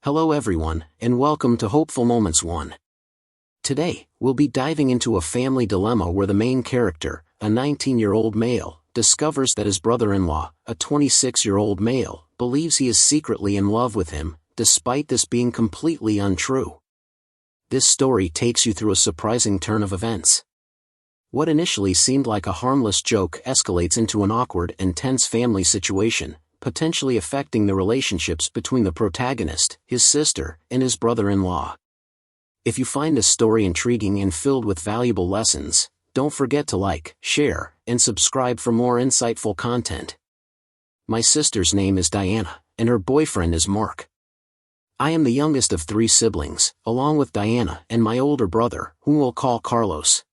Hello everyone, and welcome to Hopeful Moments 1. Today, we'll be diving into a family dilemma where the main character, a 19-year-old male, discovers that his brother-in-law, a 26-year-old male, believes he is secretly in love with him, despite this being completely untrue. This story takes you through a surprising turn of events. What initially seemed like a harmless joke escalates into an awkward and tense family situation, potentially affecting the relationships between the protagonist, his sister, and his brother-in-law. If you find this story intriguing and filled with valuable lessons, don't forget to like, share, and subscribe for more insightful content. My sister's name is Diana, and her boyfriend is Mark. I am the youngest of 3 siblings, along with Diana and my older brother, whom we'll call Carlos.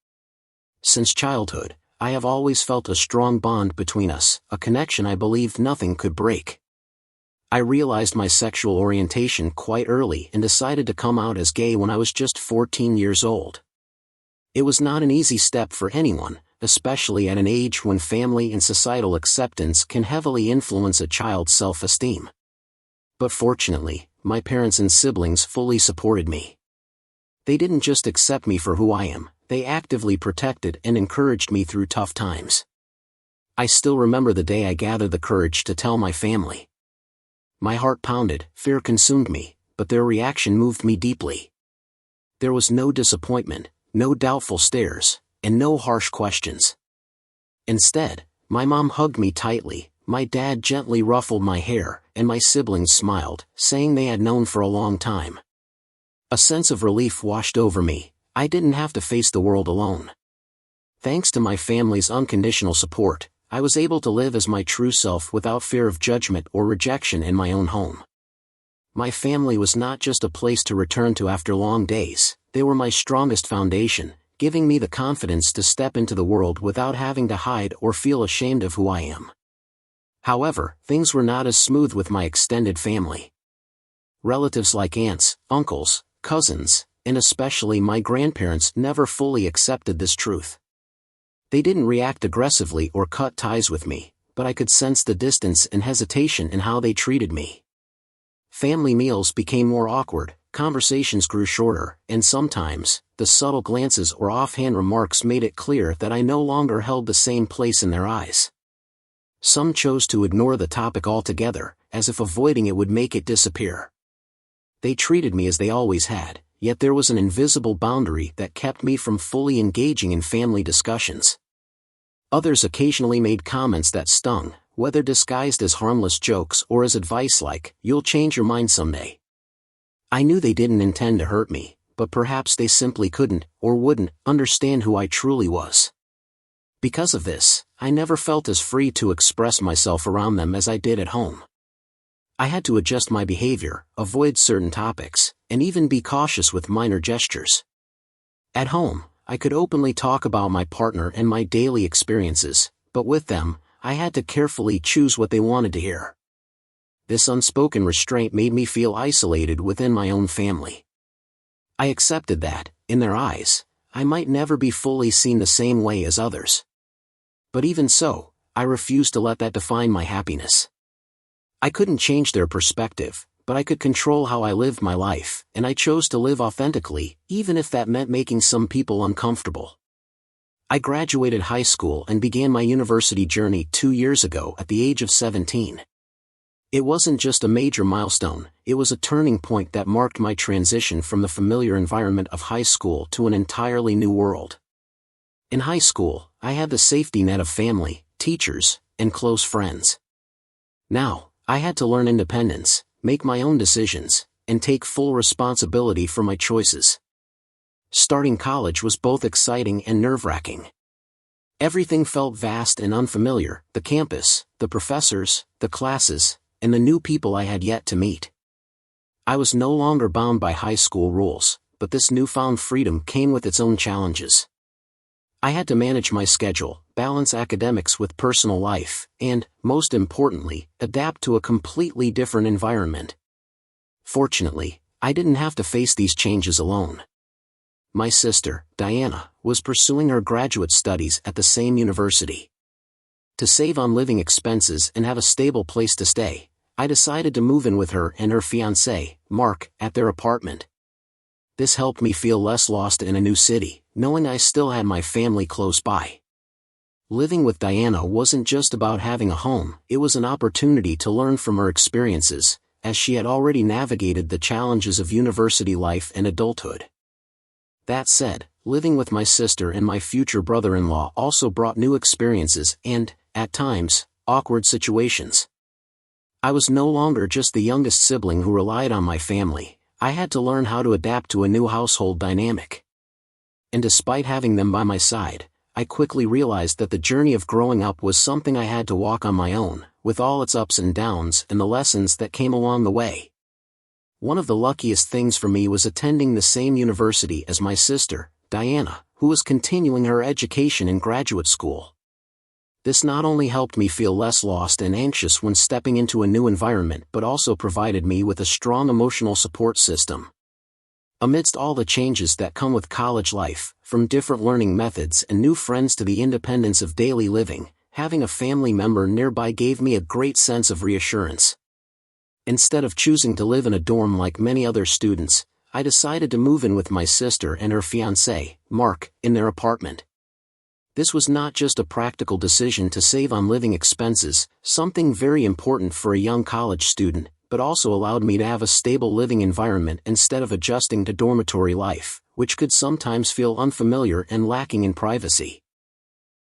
Since childhood, I have always felt a strong bond between us, a connection I believed nothing could break. I realized my sexual orientation quite early and decided to come out as gay when I was just 14 years old. It was not an easy step for anyone, especially at an age when family and societal acceptance can heavily influence a child's self-esteem. But fortunately, my parents and siblings fully supported me. They didn't just accept me for who I am, they actively protected and encouraged me through tough times. I still remember the day I gathered the courage to tell my family. My heart pounded, fear consumed me, but their reaction moved me deeply. There was no disappointment, no doubtful stares, and no harsh questions. Instead, my mom hugged me tightly, my dad gently ruffled my hair, and my siblings smiled, saying they had known for a long time. A sense of relief washed over me. I didn't have to face the world alone. Thanks to my family's unconditional support, I was able to live as my true self without fear of judgment or rejection in my own home. My family was not just a place to return to after long days, they were my strongest foundation, giving me the confidence to step into the world without having to hide or feel ashamed of who I am. However, things were not as smooth with my extended family. Relatives like aunts, uncles, cousins, and especially my grandparents never fully accepted this truth. They didn't react aggressively or cut ties with me, but I could sense the distance and hesitation in how they treated me. Family meals became more awkward, conversations grew shorter, and sometimes, the subtle glances or offhand remarks made it clear that I no longer held the same place in their eyes. Some chose to ignore the topic altogether, as if avoiding it would make it disappear. They treated me as they always had, yet there was an invisible boundary that kept me from fully engaging in family discussions. Others occasionally made comments that stung, whether disguised as harmless jokes or as advice like, "You'll change your mind someday." I knew they didn't intend to hurt me, but perhaps they simply couldn't, or wouldn't, understand who I truly was. Because of this, I never felt as free to express myself around them as I did at home. I had to adjust my behavior, avoid certain topics, and even be cautious with minor gestures. At home, I could openly talk about my partner and my daily experiences, but with them, I had to carefully choose what they wanted to hear. This unspoken restraint made me feel isolated within my own family. I accepted that, in their eyes, I might never be fully seen the same way as others. But even so, I refused to let that define my happiness. I couldn't change their perspective, but I could control how I lived my life, and I chose to live authentically, even if that meant making some people uncomfortable. I graduated high school and began my university journey 2 years ago at the age of 17. It wasn't just a major milestone, it was a turning point that marked my transition from the familiar environment of high school to an entirely new world. In high school, I had the safety net of family, teachers, and close friends. Now, I had to learn independence, make my own decisions, and take full responsibility for my choices. Starting college was both exciting and nerve-wracking. Everything felt vast and unfamiliar, the campus, the professors, the classes, and the new people I had yet to meet. I was no longer bound by high school rules, but this newfound freedom came with its own challenges. I had to manage my schedule, balance academics with personal life, and, most importantly, adapt to a completely different environment. Fortunately, I didn't have to face these changes alone. My sister, Diana, was pursuing her graduate studies at the same university. To save on living expenses and have a stable place to stay, I decided to move in with her and her fiancé, Mark, at their apartment. This helped me feel less lost in a new city, knowing I still had my family close by. Living with Diana wasn't just about having a home, it was an opportunity to learn from her experiences, as she had already navigated the challenges of university life and adulthood. That said, living with my sister and my future brother-in-law also brought new experiences and, at times, awkward situations. I was no longer just the youngest sibling who relied on my family. I had to learn how to adapt to a new household dynamic. And despite having them by my side, I quickly realized that the journey of growing up was something I had to walk on my own, with all its ups and downs and the lessons that came along the way. One of the luckiest things for me was attending the same university as my sister, Diana, who was continuing her education in graduate school. This not only helped me feel less lost and anxious when stepping into a new environment but also provided me with a strong emotional support system. Amidst all the changes that come with college life, from different learning methods and new friends to the independence of daily living, having a family member nearby gave me a great sense of reassurance. Instead of choosing to live in a dorm like many other students, I decided to move in with my sister and her fiancé, Mark, in their apartment. This was not just a practical decision to save on living expenses, something very important for a young college student, but also allowed me to have a stable living environment instead of adjusting to dormitory life, which could sometimes feel unfamiliar and lacking in privacy.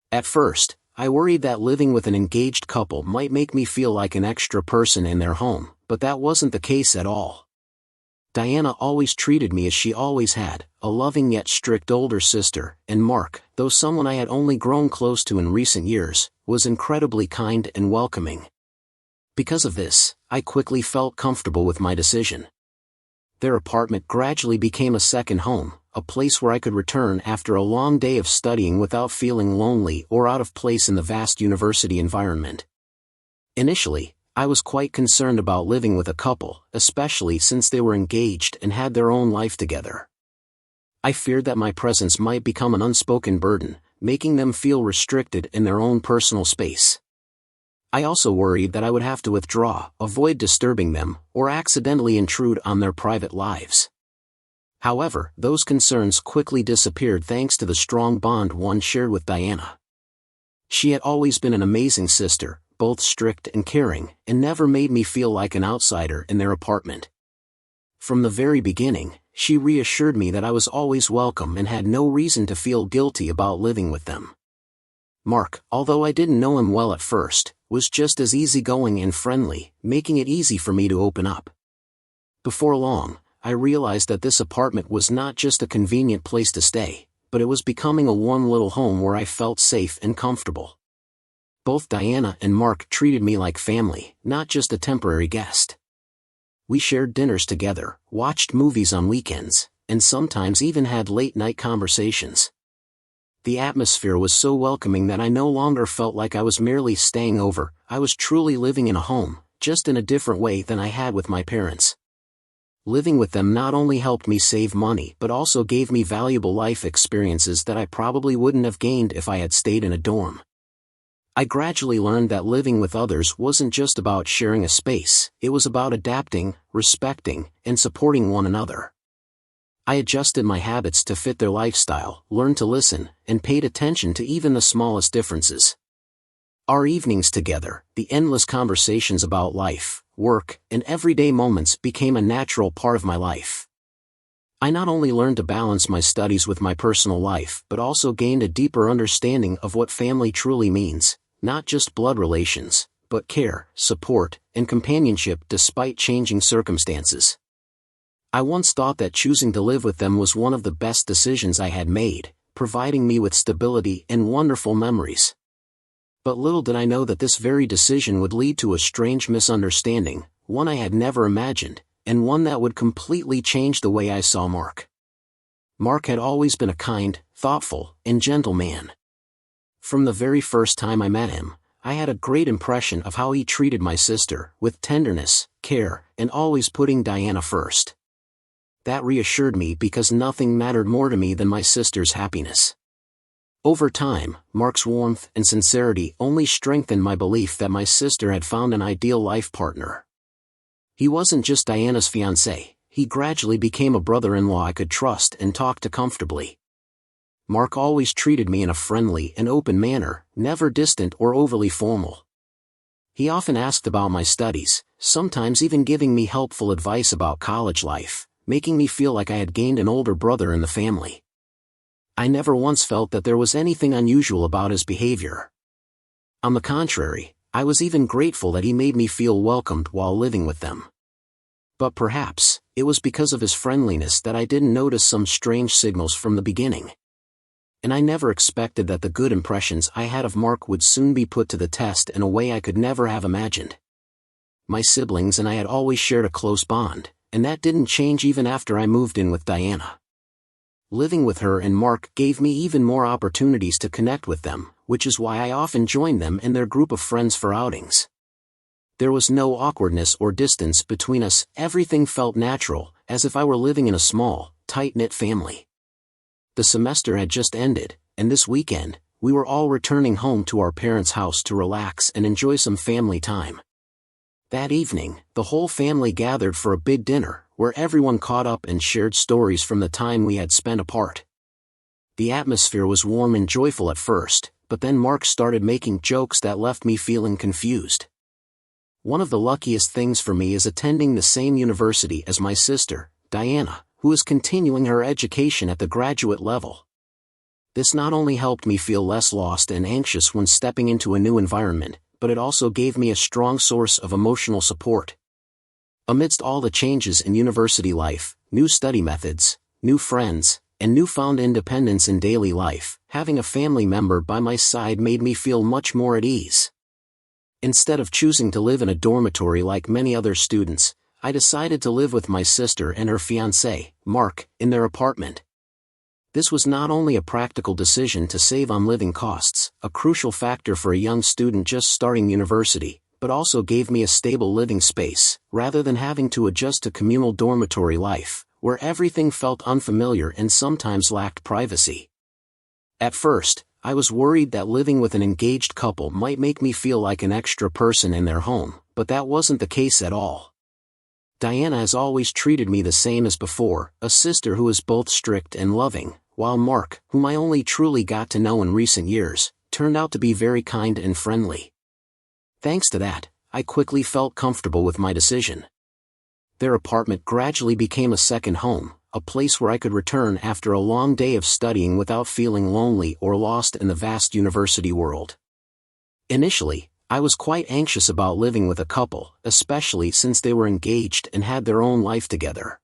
At first, I worried that living with an engaged couple might make me feel like an extra person in their home, but that wasn't the case at all. Diana always treated me as she always had, a loving yet strict older sister, and Mark, though someone I had only grown close to in recent years, was incredibly kind and welcoming. Because of this, I quickly felt comfortable with my decision. Their apartment gradually became a second home, a place where I could return after a long day of studying without feeling lonely or out of place in the vast university environment. Initially, I was quite concerned about living with a couple, especially since they were engaged and had their own life together. I feared that my presence might become an unspoken burden, making them feel restricted in their own personal space. I also worried that I would have to withdraw, avoid disturbing them, or accidentally intrude on their private lives. However, those concerns quickly disappeared thanks to the strong bond one shared with Diana. She had always been an amazing sister, both strict and caring, and never made me feel like an outsider in their apartment. From the very beginning, she reassured me that I was always welcome and had no reason to feel guilty about living with them. Mark, although I didn't know him well at first, was just as easygoing and friendly, making it easy for me to open up. Before long, I realized that this apartment was not just a convenient place to stay, but it was becoming a warm little home where I felt safe and comfortable. Both Diana and Mark treated me like family, not just a temporary guest. We shared dinners together, watched movies on weekends, and sometimes even had late-night conversations. The atmosphere was so welcoming that I no longer felt like I was merely staying over, I was truly living in a home, just in a different way than I had with my parents. Living with them not only helped me save money but also gave me valuable life experiences that I probably wouldn't have gained if I had stayed in a dorm. I gradually learned that living with others wasn't just about sharing a space, it was about adapting, respecting, and supporting one another. I adjusted my habits to fit their lifestyle, learned to listen, and paid attention to even the smallest differences. Our evenings together, the endless conversations about life, work, and everyday moments became a natural part of my life. I not only learned to balance my studies with my personal life but also gained a deeper understanding of what family truly means. Not just blood relations, but care, support, and companionship despite changing circumstances. I once thought that choosing to live with them was one of the best decisions I had made, providing me with stability and wonderful memories. But little did I know that this very decision would lead to a strange misunderstanding, one I had never imagined, and one that would completely change the way I saw Mark. Mark had always been a kind, thoughtful, and gentle man. From the very first time I met him, I had a great impression of how he treated my sister, with tenderness, care, and always putting Diana first. That reassured me because nothing mattered more to me than my sister's happiness. Over time, Mark's warmth and sincerity only strengthened my belief that my sister had found an ideal life partner. He wasn't just Diana's fiancé, he gradually became a brother-in-law I could trust and talk to comfortably. Mark always treated me in a friendly and open manner, never distant or overly formal. He often asked about my studies, sometimes even giving me helpful advice about college life, making me feel like I had gained an older brother in the family. I never once felt that there was anything unusual about his behavior. On the contrary, I was even grateful that he made me feel welcomed while living with them. But perhaps, it was because of his friendliness that I didn't notice some strange signals from the beginning. And I never expected that the good impressions I had of Mark would soon be put to the test in a way I could never have imagined. My siblings and I had always shared a close bond, and that didn't change even after I moved in with Diana. Living with her and Mark gave me even more opportunities to connect with them, which is why I often joined them and their group of friends for outings. There was no awkwardness or distance between us, everything felt natural, as if I were living in a small, tight-knit family. The semester had just ended, and this weekend, we were all returning home to our parents' house to relax and enjoy some family time. That evening, the whole family gathered for a big dinner, where everyone caught up and shared stories from the time we had spent apart. The atmosphere was warm and joyful at first, but then Mark started making jokes that left me feeling confused. One of the luckiest things for me is attending the same university as my sister, Diana, who is continuing her education at the graduate level. This not only helped me feel less lost and anxious when stepping into a new environment, but it also gave me a strong source of emotional support. Amidst all the changes in university life, new study methods, new friends, and newfound independence in daily life, having a family member by my side made me feel much more at ease. Instead of choosing to live in a dormitory like many other students, I decided to live with my sister and her fiancé, Mark, in their apartment. This was not only a practical decision to save on living costs, a crucial factor for a young student just starting university, but also gave me a stable living space, rather than having to adjust to communal dormitory life, where everything felt unfamiliar and sometimes lacked privacy. At first, I was worried that living with an engaged couple might make me feel like an extra person in their home, but that wasn't the case at all. Diana has always treated me the same as before, a sister who is both strict and loving, while Mark, whom I only truly got to know in recent years, turned out to be very kind and friendly. Thanks to that, I quickly felt comfortable with my decision. Their apartment gradually became a second home, a place where I could return after a long day of studying without feeling lonely or lost in the vast university world. Initially, I was quite anxious about living with a couple, especially since they were engaged and had their own life together.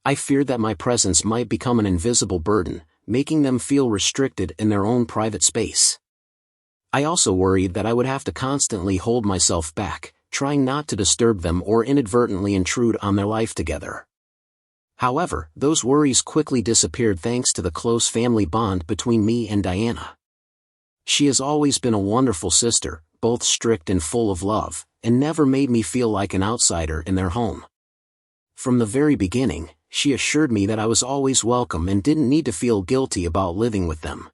I feared that my presence might become an invisible burden, making them feel restricted in their own private space. I also worried that I would have to constantly hold myself back, trying not to disturb them or inadvertently intrude on their life together. However, those worries quickly disappeared thanks to the close family bond between me and Diana. She has always been a wonderful sister, both strict and full of love, and never made me feel like an outsider in their home. From the very beginning, she assured me that I was always welcome and didn't need to feel guilty about living with them.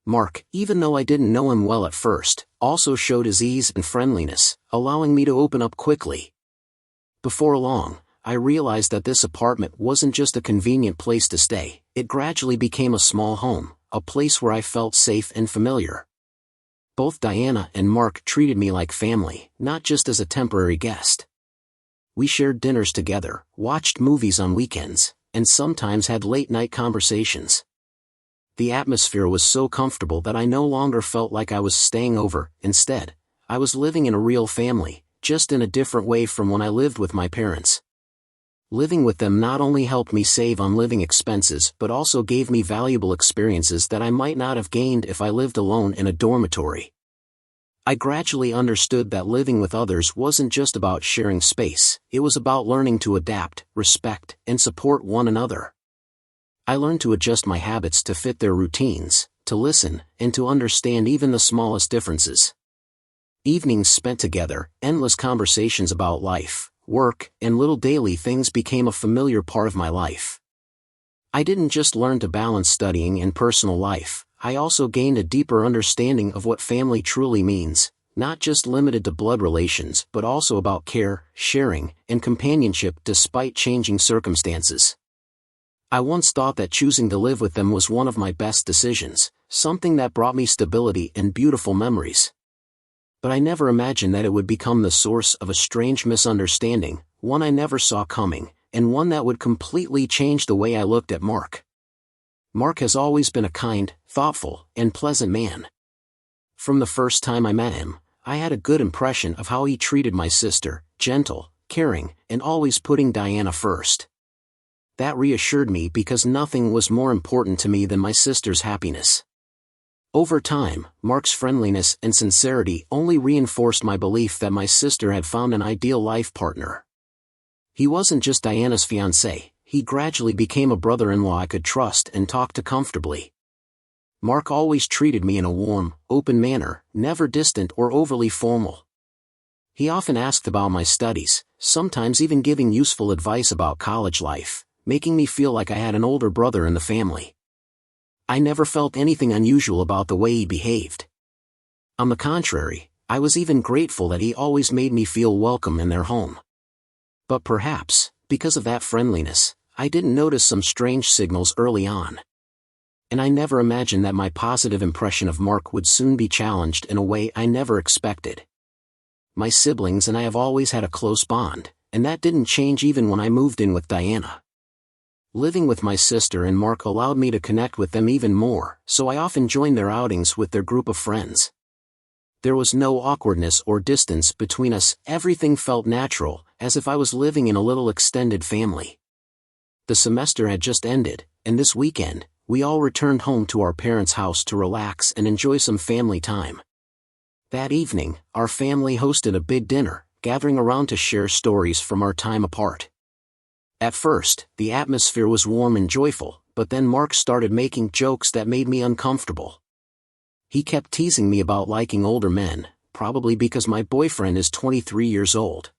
Mark, even though I didn't know him well at first, also showed his ease and friendliness, allowing me to open up quickly. Before long, I realized that this apartment wasn't just a convenient place to stay, it gradually became a small home, a place where I felt safe and familiar. Both Diana and Mark treated me like family, not just as a temporary guest. We shared dinners together, watched movies on weekends, and sometimes had late-night conversations. The atmosphere was so comfortable that I no longer felt like I was staying over. Instead, I was living in a real family, just in a different way from when I lived with my parents. Living with them not only helped me save on living expenses but also gave me valuable experiences that I might not have gained if I lived alone in a dormitory. I gradually understood that living with others wasn't just about sharing space, it was about learning to adapt, respect, and support one another. I learned to adjust my habits to fit their routines, to listen, and to understand even the smallest differences. Evenings spent together, endless conversations about life, work, and little daily things became a familiar part of my life. I didn't just learn to balance studying and personal life, I also gained a deeper understanding of what family truly means, not just limited to blood relations but also about care, sharing, and companionship despite changing circumstances. I once thought that choosing to live with them was one of my best decisions, something that brought me stability and beautiful memories. But I never imagined that it would become the source of a strange misunderstanding, one I never saw coming, and one that would completely change the way I looked at Mark. Mark has always been a kind, thoughtful, and pleasant man. From the first time I met him, I had a good impression of how he treated my sister, gentle, caring, and always putting Diana first. That reassured me because nothing was more important to me than my sister's happiness. Over time, Mark's friendliness and sincerity only reinforced my belief that my sister had found an ideal life partner. He wasn't just Diana's fiancé, he gradually became a brother-in-law I could trust and talk to comfortably. Mark always treated me in a warm, open manner, never distant or overly formal. He often asked about my studies, sometimes even giving useful advice about college life, making me feel like I had an older brother in the family. I never felt anything unusual about the way he behaved. On the contrary, I was even grateful that he always made me feel welcome in their home. But perhaps, because of that friendliness, I didn't notice some strange signals early on. And I never imagined that my positive impression of Mark would soon be challenged in a way I never expected. My siblings and I have always had a close bond, and that didn't change even when I moved in with Diana. Living with my sister and Mark allowed me to connect with them even more, so I often joined their outings with their group of friends. There was no awkwardness or distance between us, everything felt natural, as if I was living in a little extended family. The semester had just ended, and this weekend, we all returned home to our parents' house to relax and enjoy some family time. That evening, our family hosted a big dinner, gathering around to share stories from our time apart. At first, the atmosphere was warm and joyful, but then Mark started making jokes that made me uncomfortable. He kept teasing me about liking older men, probably because my boyfriend is 23 years old.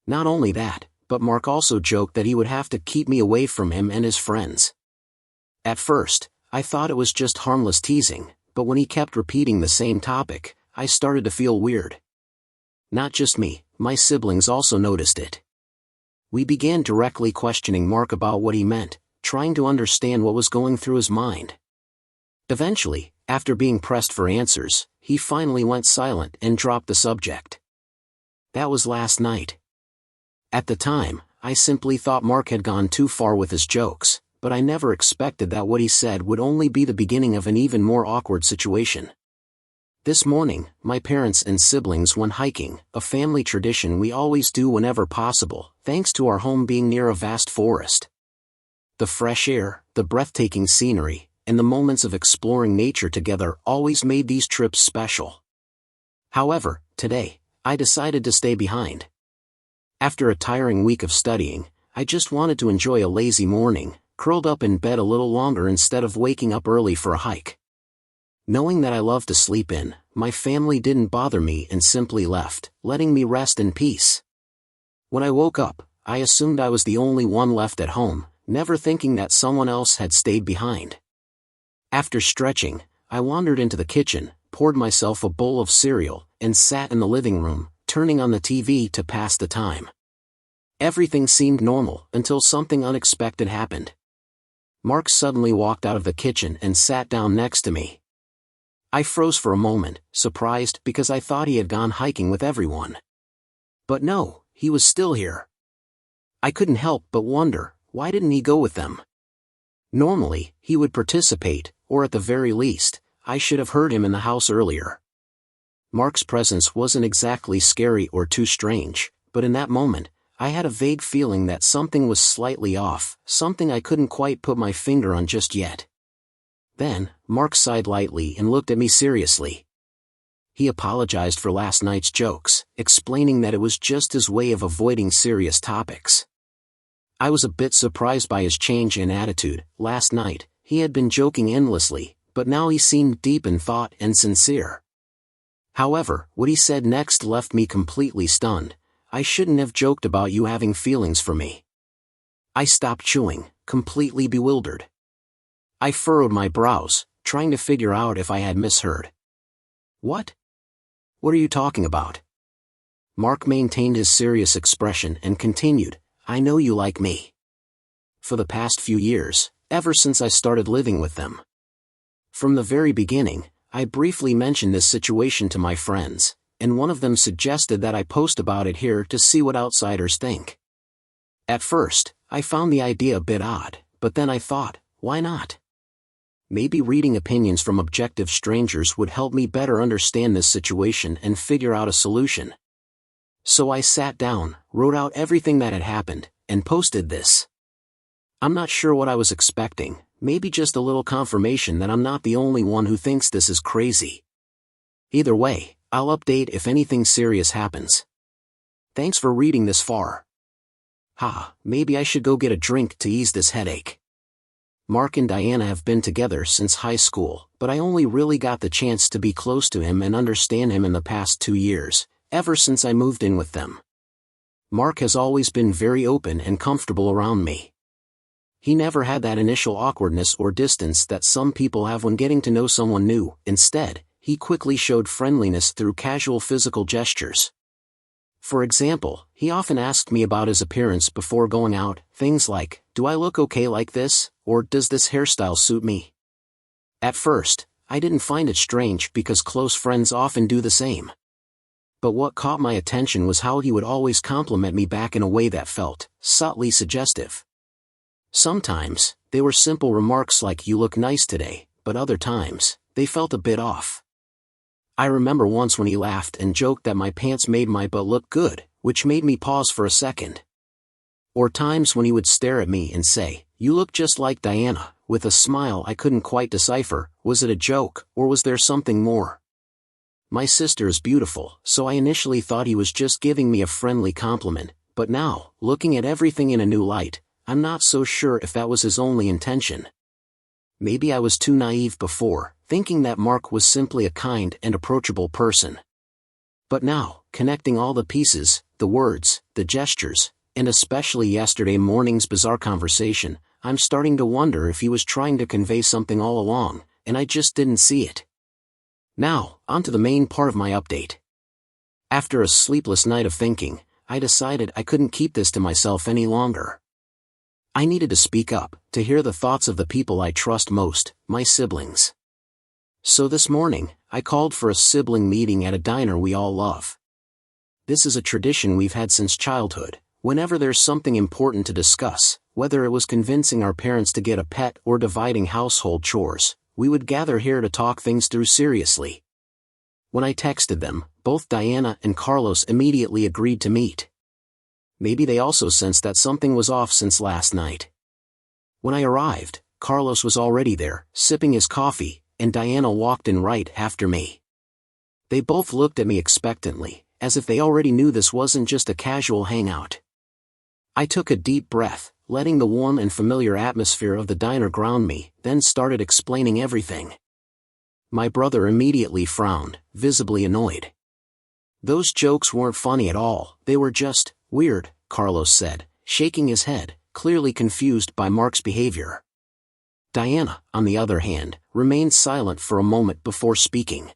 Not only that, but Mark also joked that he would have to keep me away from him and his friends. At first, I thought it was just harmless teasing, but when he kept repeating the same topic, I started to feel weird. Not just me, my siblings also noticed it. We began directly questioning Mark about what he meant, trying to understand what was going through his mind. Eventually, after being pressed for answers, he finally went silent and dropped the subject. That was last night. At the time, I simply thought Mark had gone too far with his jokes, but I never expected that what he said would only be the beginning of an even more awkward situation. This morning, my parents and siblings went hiking, a family tradition we always do whenever possible, thanks to our home being near a vast forest. The fresh air, the breathtaking scenery, and the moments of exploring nature together always made these trips special. However, today, I decided to stay behind. After a tiring week of studying, I just wanted to enjoy a lazy morning, curled up in bed a little longer instead of waking up early for a hike. Knowing that I love to sleep in, my family didn't bother me and simply left, letting me rest in peace. When I woke up, I assumed I was the only one left at home, never thinking that someone else had stayed behind. After stretching, I wandered into the kitchen, poured myself a bowl of cereal, and sat in the living room, turning on the TV to pass the time. Everything seemed normal until something unexpected happened. Mark suddenly walked out of the kitchen and sat down next to me. I froze for a moment, surprised because I thought he had gone hiking with everyone. But no, he was still here. I couldn't help but wonder, why didn't he go with them? Normally, he would participate, or at the very least, I should have heard him in the house earlier. Mark's presence wasn't exactly scary or too strange, but in that moment, I had a vague feeling that something was slightly off, something I couldn't quite put my finger on just yet. Then, Mark sighed lightly and looked at me seriously. He apologized for last night's jokes, explaining that it was just his way of avoiding serious topics. I was a bit surprised by his change in attitude. Last night, he had been joking endlessly, but now he seemed deep in thought and sincere. However, what he said next left me completely stunned. I shouldn't have joked about you having feelings for me. I stopped chewing, completely bewildered. I furrowed my brows, trying to figure out if I had misheard. What? What are you talking about? Mark maintained his serious expression and continued, I know you like me. For the past few years, ever since I started living with them. From the very beginning, I briefly mentioned this situation to my friends, and one of them suggested that I post about it here to see what outsiders think. At first, I found the idea a bit odd, but then I thought, why not? Maybe reading opinions from objective strangers would help me better understand this situation and figure out a solution. So I sat down, wrote out everything that had happened, and posted this. I'm not sure what I was expecting, maybe just a little confirmation that I'm not the only one who thinks this is crazy. Either way, I'll update if anything serious happens. Thanks for reading this far. Maybe I should go get a drink to ease this headache. Mark and Diana have been together since high school, but I only really got the chance to be close to him and understand him in the past 2 years, ever since I moved in with them. Mark has always been very open and comfortable around me. He never had that initial awkwardness or distance that some people have when getting to know someone new. Instead, he quickly showed friendliness through casual physical gestures. For example, he often asked me about his appearance before going out, things like, do I look okay like this, or does this hairstyle suit me? At first, I didn't find it strange because close friends often do the same. But what caught my attention was how he would always compliment me back in a way that felt subtly suggestive. Sometimes, they were simple remarks like you look nice today, but other times, they felt a bit off. I remember once when he laughed and joked that my pants made my butt look good, which made me pause for a second. Or times when he would stare at me and say, you look just like Diana, with a smile I couldn't quite decipher. Was it a joke, or was there something more? My sister is beautiful, so I initially thought he was just giving me a friendly compliment, but now, looking at everything in a new light, I'm not so sure if that was his only intention. Maybe I was too naive before, thinking that Mark was simply a kind and approachable person. But now, connecting all the pieces, the words, the gestures, and especially yesterday morning's bizarre conversation, I'm starting to wonder if he was trying to convey something all along, and I just didn't see it. Now, on to the main part of my update. After a sleepless night of thinking, I decided I couldn't keep this to myself any longer. I needed to speak up, to hear the thoughts of the people I trust most, my siblings. So this morning, I called for a sibling meeting at a diner we all love. This is a tradition we've had since childhood. Whenever there's something important to discuss, whether it was convincing our parents to get a pet or dividing household chores, we would gather here to talk things through seriously. When I texted them, both Diana and Carlos immediately agreed to meet. Maybe they also sensed that something was off since last night. When I arrived, Carlos was already there, sipping his coffee, and Diana walked in right after me. They both looked at me expectantly, as if they already knew this wasn't just a casual hangout. I took a deep breath, letting the warm and familiar atmosphere of the diner ground me, then started explaining everything. My brother immediately frowned, visibly annoyed. Those jokes weren't funny at all, they were just weird, Carlos said, shaking his head, clearly confused by Mark's behavior. Diana, on the other hand, remained silent for a moment before speaking.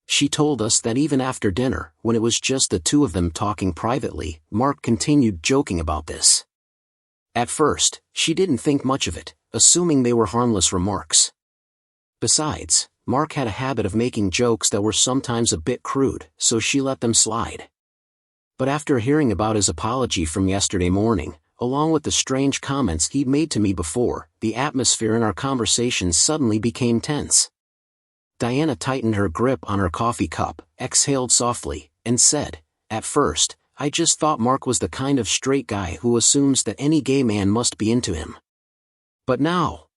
She told us that even after dinner, when it was just the two of them talking privately, Mark continued joking about this. At first, she didn't think much of it, assuming they were harmless remarks. Besides, Mark had a habit of making jokes that were sometimes a bit crude, so she let them slide. But after hearing about his apology from yesterday morning, along with the strange comments he'd made to me before, the atmosphere in our conversations suddenly became tense. Diana tightened her grip on her coffee cup, exhaled softly, and said, "At first, I just thought Mark was the kind of straight guy who assumes that any gay man must be into him. But now..."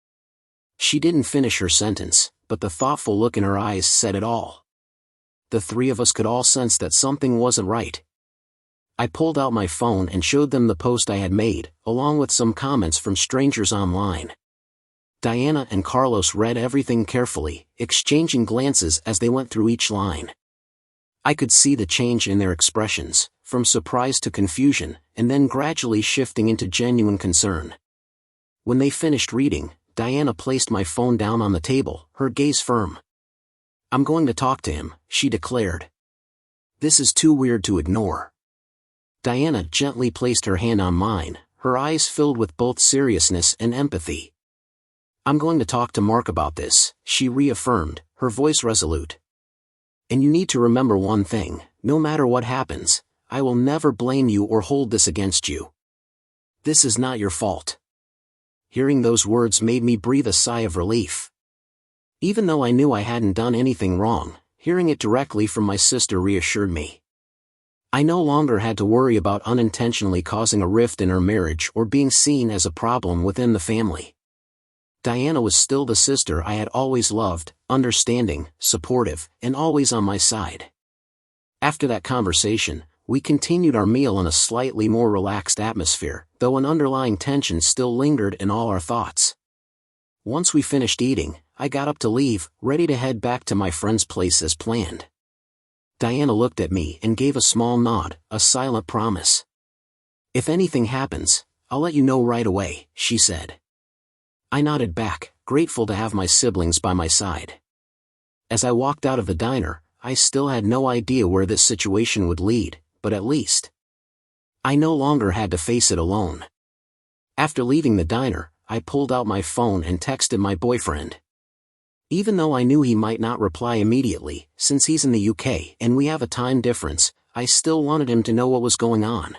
She didn't finish her sentence, but the thoughtful look in her eyes said it all. The three of us could all sense that something wasn't right. I pulled out my phone and showed them the post I had made, along with some comments from strangers online. Diana and Carlos read everything carefully, exchanging glances as they went through each line. I could see the change in their expressions, from surprise to confusion, and then gradually shifting into genuine concern. When they finished reading, Diana placed my phone down on the table, her gaze firm. "I'm going to talk to him," she declared. This is too weird to ignore. Diana gently placed her hand on mine, her eyes filled with both seriousness and empathy. I'm going to talk to Mark about this, she reaffirmed, her voice resolute. And you need to remember one thing, no matter what happens, I will never blame you or hold this against you. This is not your fault. Hearing those words made me breathe a sigh of relief. Even though I knew I hadn't done anything wrong, hearing it directly from my sister reassured me. I no longer had to worry about unintentionally causing a rift in our marriage or being seen as a problem within the family. Diana was still the sister I had always loved, understanding, supportive, and always on my side. After that conversation, we continued our meal in a slightly more relaxed atmosphere, though an underlying tension still lingered in all our thoughts. Once we finished eating, I got up to leave, ready to head back to my friend's place as planned. Diana looked at me and gave a small nod, a silent promise. If anything happens, I'll let you know right away, she said. I nodded back, grateful to have my siblings by my side. As I walked out of the diner, I still had no idea where this situation would lead, but at least I no longer had to face it alone. After leaving the diner, I pulled out my phone and texted my boyfriend. Even though I knew he might not reply immediately, since he's in the UK and we have a time difference, I still wanted him to know what was going on.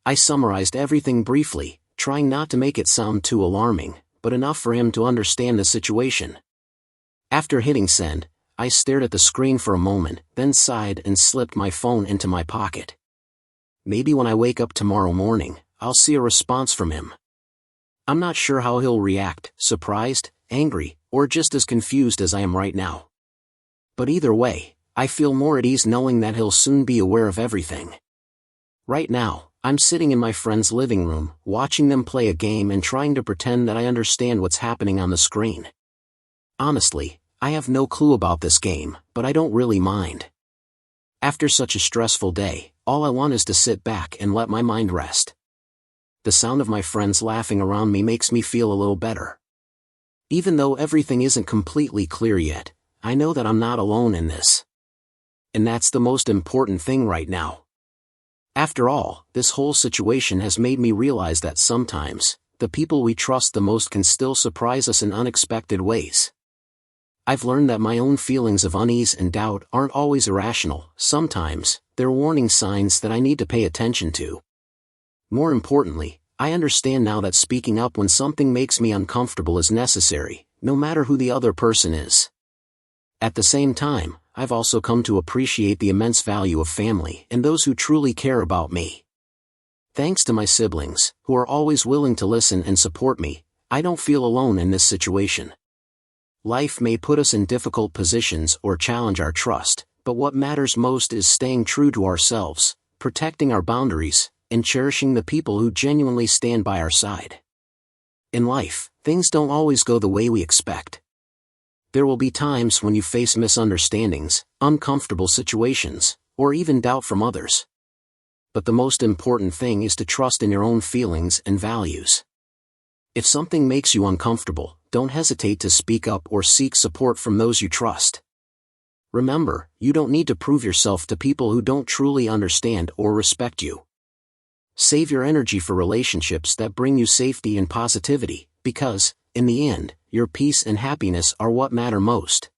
I summarized everything briefly, trying not to make it sound too alarming, but enough for him to understand the situation. After hitting send, I stared at the screen for a moment, then sighed and slipped my phone into my pocket. Maybe when I wake up tomorrow morning, I'll see a response from him. I'm not sure how he'll react, surprised, angry, or just as confused as I am right now. But either way, I feel more at ease knowing that he'll soon be aware of everything. Right now, I'm sitting in my friend's living room, watching them play a game and trying to pretend that I understand what's happening on the screen. Honestly, I have no clue about this game, but I don't really mind. After such a stressful day, all I want is to sit back and let my mind rest. The sound of my friends laughing around me makes me feel a little better. Even though everything isn't completely clear yet, I know that I'm not alone in this. And that's the most important thing right now. After all, this whole situation has made me realize that sometimes, the people we trust the most can still surprise us in unexpected ways. I've learned that my own feelings of unease and doubt aren't always irrational. Sometimes, they're warning signs that I need to pay attention to. More importantly, I understand now that speaking up when something makes me uncomfortable is necessary, no matter who the other person is. At the same time, I've also come to appreciate the immense value of family and those who truly care about me. Thanks to my siblings, who are always willing to listen and support me, I don't feel alone in this situation. Life may put us in difficult positions or challenge our trust, but what matters most is staying true to ourselves, protecting our boundaries, and cherishing the people who genuinely stand by our side. In life, things don't always go the way we expect. There will be times when you face misunderstandings, uncomfortable situations, or even doubt from others. But the most important thing is to trust in your own feelings and values. If something makes you uncomfortable, don't hesitate to speak up or seek support from those you trust. Remember, you don't need to prove yourself to people who don't truly understand or respect you. Save your energy for relationships that bring you safety and positivity, because, in the end, your peace and happiness are what matter most.